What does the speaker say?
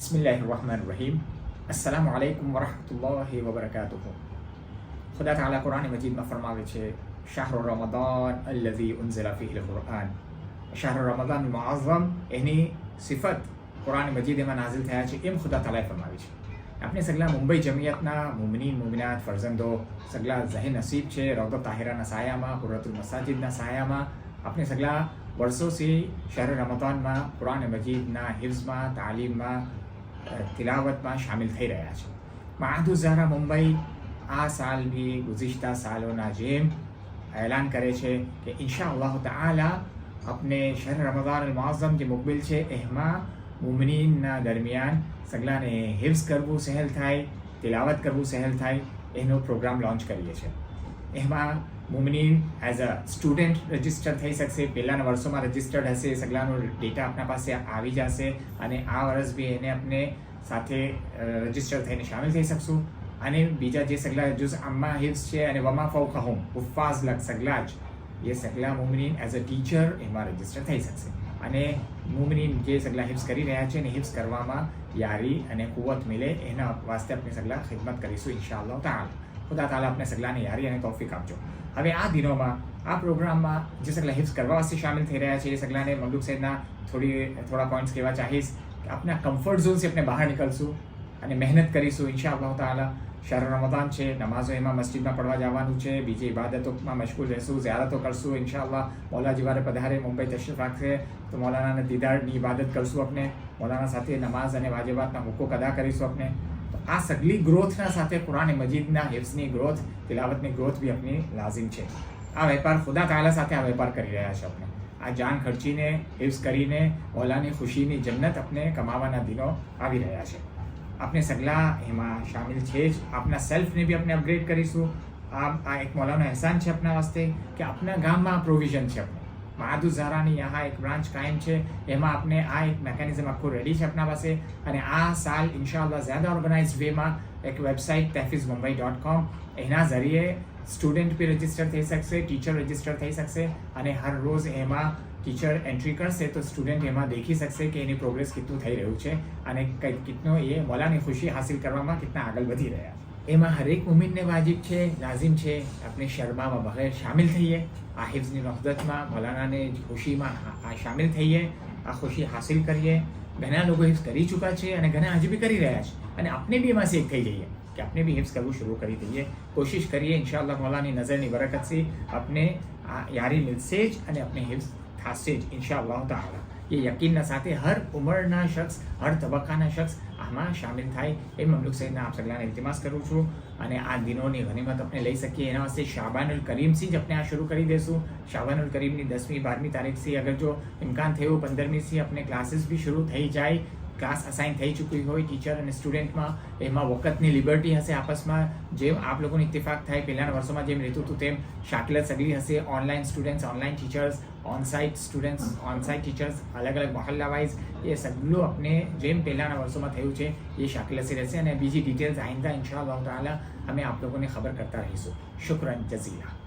बिस्मिल्लाहिर्रहमानिर्रहीम। अस्सलामु अलैकुम वरहमतुल्लाहि वबरकातुहू। खुदा ताला कुरान मजीद में फरमावे छे, शाहरु रमदान अल्लज़ी उन्ज़िला फ़ीहिल कुरान। शाहरु रमदान मुअज़्ज़म એની સિફત કુરાન મજીદ એમાં નાઝિલ થયા છે એમ ખુદા તાલાએ ફરમાવી છે. આપણે સગલા મુંબઈ જમિયતના મુમિનીન મુમિનાત ફરઝંદો સગલા ઝહી નસીબ છે રૌદા તાહિરાના સાયામાં, કુર્રતુલ મસાજિદના સાયામાં આપણે સગલા વર્ષોથી શહેર રમદાનમાં કુરાન મજીદના હિફ્ઝમાં, તાલીમમાં, તિલાવતમાં શામિલ થઈ રહ્યા છે. મઆહદુ ઝહરા મુંબઈ આ સાલ બી ગુઝિશ્તા સાલોના જેમ એલાન કરે છે કે ઇન્શાઅલ્લાહ તઆલા अपने शहर रमज़ान अल-मुअज़्ज़म જે મુકબિલ છે એમાં મુમિનીનના દરમિયાન સગલાને હિફ્ઝ કરવું સહેલ થાય, તિલાવત કરવું સહેલ થાય એનો પ્રોગ્રામ લોન્ચ કરીએ છીએ. એમાં મુમિનીન એઝ અ સ્ટુડન્ટ રજિસ્ટર થઈ શકશે. પહેલાંના વર્ષોમાં રજિસ્ટર્ડ હશે, સગલાનો ડેટા આપણા પાસે આવી જશે અને આ વર્ષ બી એને આપણે સાથે રજિસ્ટર થઈને શામિલ થઈ શકશું. અને બીજા જે સગલા જુઝ અમ્મા હિફ્ઝ છે અને વમા ફૌકહુમ હુફાઝ લગ સગલા જ ये सगला मुमिनीन एज अ टीचर એમાં રજિસ્ટર થઈ શકશે. અને મુમિનીન જે સગલા હિફ્ઝ કરી રહ્યા છે ને હિફ્ઝ કરવામાં યારી અને કુવત મિલે એના વાસ્તે આપણે સગલા ખિદમત કરીશું ઇન્શાઅલ્લાહ તાઆલા. ખુદા તાલા આપણે સગલાને યારી અને તૌફીક આપજો. હવે આ દિનોમાં આ પ્રોગ્રામમાં જે સગલા હિફ્ઝ કરવા વાસ્તે શામિલ થઈ રહ્યા છે એ સગલાને મમલુક સાહેબના થોડા પોઈન્ટ્સ કહેવા ચાહીશ કે આપણા કમ્ફર્ટ ઝોનથી આપણે બહાર નીકળશું અને મહેનત કરીશું ઇન્શાઅલ્લાહ તાઆલા. શહેર રમદાન છે, નમાઝો એમાં મસ્જિદમાં પડવા જવાનું છે, બીજી ઇબાદતોમાં મશગુલ રહેશું, ઝિયારતો કરશું ઇન્શાઅલ્લાહ. મૌલાજી વારે પધારે મુંબઈ તશરીફ રાખશે તો મૌલાનાના દીદારની ઇબાદત કરશું આપણે. મૌલાના સાથે નમાઝ અને વાજિબાતના હુકુક અદા કરીશું આપણે. તો આ સગલી ગ્રોથના સાથે કુરાન મજીદના હિફ્ઝની ગ્રોથ, તિલાવતની ગ્રોથ બી આપણી લાઝિમ છે. આ વેપાર ખુદા તાલા સાથે આ વેપાર કરી રહ્યા છે આપણે. આ જાન ખર્ચીને હિફ્ઝ કરીને મૌલાની ખુશીની જન્નત આપણે કમાવાના દિનો આવી રહ્યા છે. આપણે સગલા એમાં શામિલ છે જ. આપના સેલ્ફને બી આપણે અપગ્રેડ કરીશું. આ એક મૌલાનો અહેસાન છે આપણા વાસ્તે કે આપણા ગામમાં પ્રોવિઝન છે. આપણે મઆહદુ ઝહરાની યહાં એક બ્રાન્ચ કાયમ છે, એમાં આપણે આ એક મેકેનિઝમ આખું રેડી છે આપણા પાસે. અને આ સાલ ઇન્શાઅલ્લાહ ઝ્યાદા ઓર્ગેનાઇઝ વેમાં એક વેબસાઇટ tehfizmumbai.com એના ઝરીએ સ્ટુડન્ટ બી રજિસ્ટર થઈ શકશે, ટીચર રજિસ્ટર થઈ શકશે અને હર રોજ એમાં ટીચર એન્ટ્રી કરશે તો સ્ટુડન્ટ એમાં દેખી શકશે કે એની પ્રોગ્રેસ કેટલું થઈ રહ્યું છે અને કેટલો એ મૌલાની ખુશી હાસિલ કરવામાં કેટલા આગળ વધી રહ્યા છે. એમાં હરેક મુમિનને વાજિબ છે, લાઝિમ છે આપણે શરમામાં બગેર શામિલ થઈએ. આ હિફ્ઝની નહદતમાં મૌલાનાને ખુશીમાં શામિલ થઈએ, આ ખુશી હાસિલ કરીએ. ઘણા લોકો હિફ્ઝ કરી ચૂક્યા છે અને ઘણા હજી બી કરી રહ્યા છે અને આપણે બી એમાં શીખ થઈ જઈએ કે આપણે બી હિફ્ઝ કરવું શરૂ કરી દઈએ. કોશિશ કરીએ ઇન્શાઅલ્લાહ મૌલાની નજરની બરકતથી આપણે આ યારી મિલશે જ અને આપણે હિફ્ઝ થશે જ ઇન્શાઅલ્લાહ તાઆલા. એ યકીનના સાથે હર ઉંમરના શખ્સ, હર તબક્કાના શખ્સ આમાં શામિલ થાય એ મમલુક સૈદના આપ સગલાને ઇલ્તિમાસ કરું છું. અને આ દિનોની ગનીમત આપણે લઈ શકીએ એના વાસ્તે શાબાનુલ કરીમથી જ આપણે આ શરૂ કરી દઈશું. શાબાનુલ કરીમની 10મી 12મી તારીખથી અગર જો ઇમ્કાન થયું 15મીથી આપણે ક્લાસીસ બી શરૂ થઈ જાય, ક્લાસ અસાઇન થઈ ચૂકી હોય ટીચર અને સ્ટુડન્ટમાં, એમાં વખતની લિબર્ટી હશે આપસમાં. જેમ આપ લોકોને ઇત્તિફાક થાય પહેલાંના વર્ષોમાં જેમ રહેતું હતું તેમ શાકલત સગલી હશે. Online students, online teachers, onsite students, onsite teachers, અલગ અલગ મહોલ્લા વાઇઝ એ સગલું આપણે જેમ પહેલાંના વર્ષોમાં થયું છે એ શાકલસી રહેશે. અને બીજી ડિટેલ્સ આઈંદા ઇન્શાઅલ્લાહ તાઆલા અમે આપ લોકોને ખબર કરતા રહીશું. શુક્રન જઝીલા.